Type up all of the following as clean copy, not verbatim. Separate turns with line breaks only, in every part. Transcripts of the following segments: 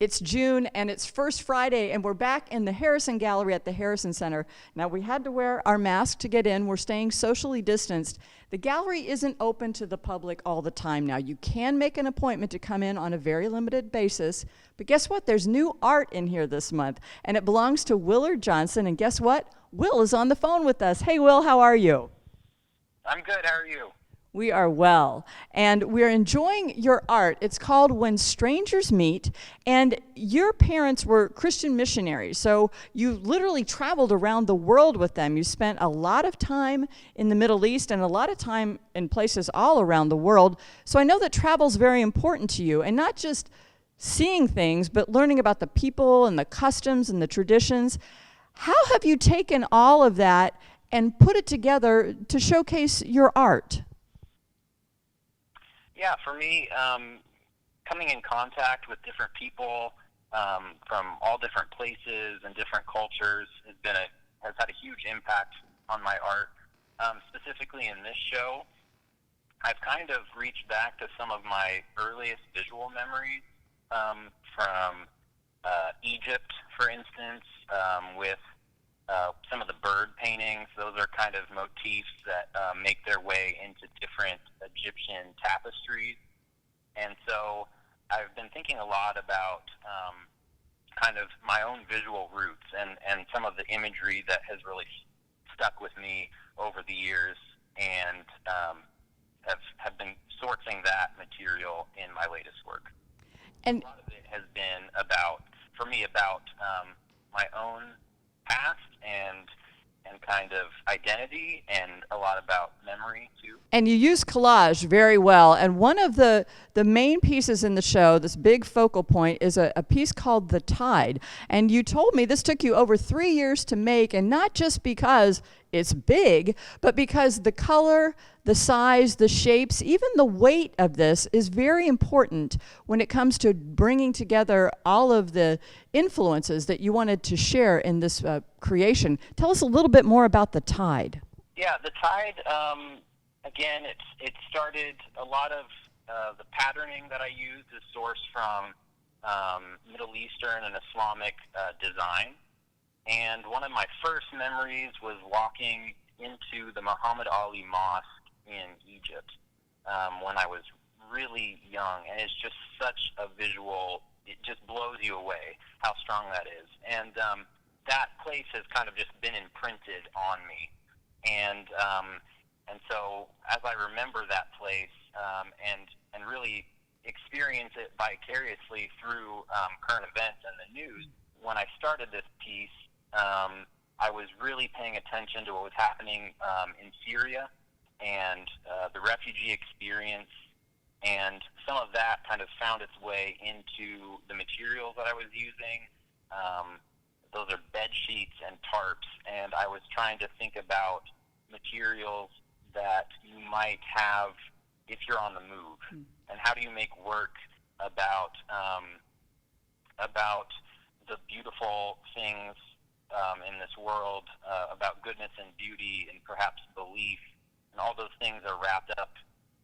It's June, and it's First Friday, and we're back in the Harrison Gallery at the Harrison Center. Now, we had to wear our mask to get in. We're staying socially distanced. The gallery isn't open to the public all the time now. You can make an appointment to come in on a very limited basis, but guess what? There's new art in here this month, and it belongs to Willard Johnson, and guess what? Will is on the phone with us. Hey, Will, how are you?
I'm good. How are you?
We are well, and we're enjoying your art. It's called When Strangers Meet, and your parents were Christian missionaries, so you literally traveled around the world with them. You spent a lot of time in the Middle East and a lot of time in places all around the world, so I know that travel's very important to you, and not just seeing things, but learning about the people and the customs and the traditions. How have you taken all of that and put it together to showcase your art?
Yeah, for me, coming in contact with different people from all different places and different cultures has had a huge impact on my art. Specifically in this show, I've kind of reached back to some of my earliest visual memories from Egypt, for instance, with some of the bird paintings. Those are kind of motifs that make their way into different Egyptian tapestries. And so I've been thinking a lot about kind of my own visual roots and some of the imagery that has really stuck with me over the years, and have been sourcing that material in my latest work. And a lot of it has been about my own past and kind of identity, and a lot about memory too.
And you use collage very well, and one of the main pieces in the show, this big focal point, is a piece called The Tide. And you told me this took you over 3 years to make, and not just because it's big, but because the color, the size, the shapes, even the weight of this is very important when it comes to bringing together all of the influences that you wanted to share in this creation. Tell us a little bit more about The Tide.
Yeah, The Tide, again, it started, a lot of the patterning that I used is sourced from Middle Eastern and Islamic design. And one of my first memories was walking into the Muhammad Ali Mosque in Egypt when I was really young. And it's just such a visual, it just blows you away how strong that is. And that place has kind of just been imprinted on me. And so as I remember that place and really experience it vicariously through current events and the news, when I started this piece, I was really paying attention to what was happening in Syria and the refugee experience, and some of that kind of found its way into the materials that I was using. Those are bed sheets and tarps, and I was trying to think about materials that you might have if you're on the move, and how do you make work about the beautiful things in this world, about goodness and beauty and perhaps belief, and all those things are wrapped up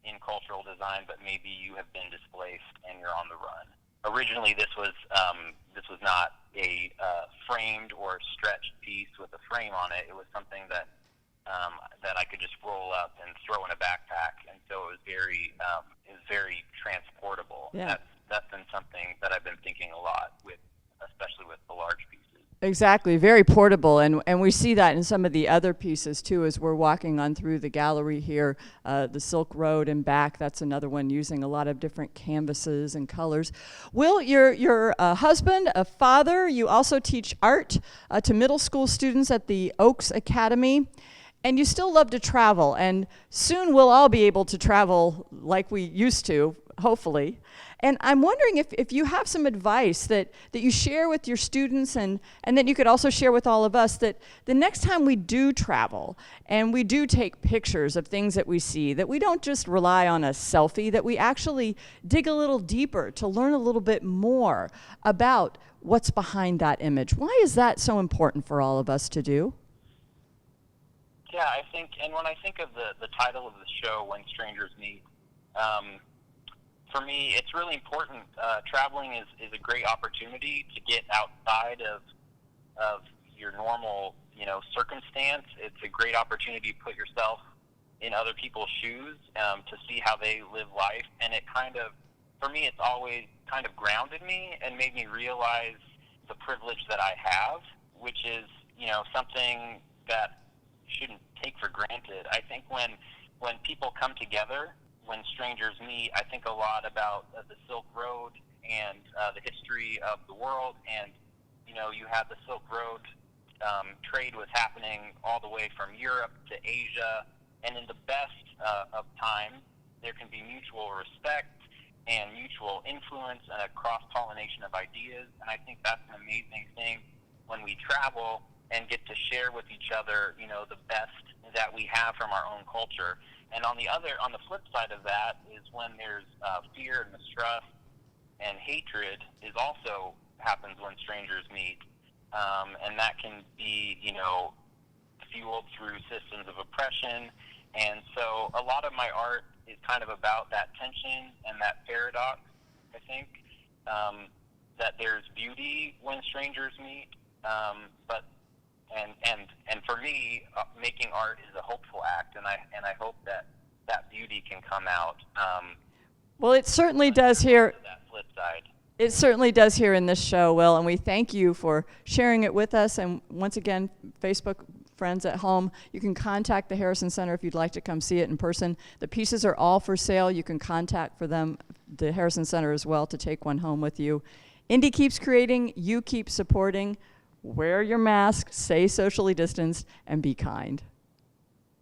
in cultural design, but maybe you have been displaced and you're on the run. Originally, this was not a framed or stretched piece with a frame on it. It was something that I could just roll up and throw in a backpack, and so it was very transportable.
Yeah.
That's been something that I've been thinking a lot with, especially with the large pieces.
Exactly, very portable, and we see that in some of the other pieces too as we're walking on through the gallery here. The Silk Road and back, that's another one using a lot of different canvases and colors. Will, you're a husband, a father. You also teach art to middle school students at the Oaks Academy, and you still love to travel, and soon we'll all be able to travel like we used to, hopefully. And I'm wondering if you have some advice that you share with your students, and that you could also share with all of us, that the next time we do travel and we do take pictures of things that we see, that we don't just rely on a selfie, that we actually dig a little deeper to learn a little bit more about what's behind that image. Why is that so important for all of us to do?
Yeah, I think, and when I think of the title of the show, When Strangers Meet, for me, it's really important. Traveling is a great opportunity to get outside of your normal, circumstance. It's a great opportunity to put yourself in other people's shoes, to see how they live life. And it for me, it's always kind of grounded me and made me realize the privilege that I have, which is, something that you shouldn't take for granted. I think when people come together, when strangers meet, I think a lot about the Silk Road and the history of the world. And, you have the Silk Road trade was happening all the way from Europe to Asia. And in the best of times, there can be mutual respect and mutual influence and a cross-pollination of ideas. And I think that's an amazing thing when we travel and get to share with each other, the best that we have from our own culture. And on the flip side of that is when there's fear and mistrust and hatred is also happens when strangers meet. And that can be, fueled through systems of oppression. And so a lot of my art is kind of about that tension and that paradox, I think, that there's beauty when strangers meet, but for me, making art is a hopeful act, and I hope that beauty can come out.
Well, it certainly does here.
That flip side.
It certainly does here in this show, Will, and we thank you for sharing it with us. And once again, Facebook friends at home, you can contact the Harrison Center if you'd like to come see it in person. The pieces are all for sale. You can contact for them the Harrison Center as well to take one home with you. Indy keeps creating, you keep supporting. Wear your mask, stay socially distanced, and be kind.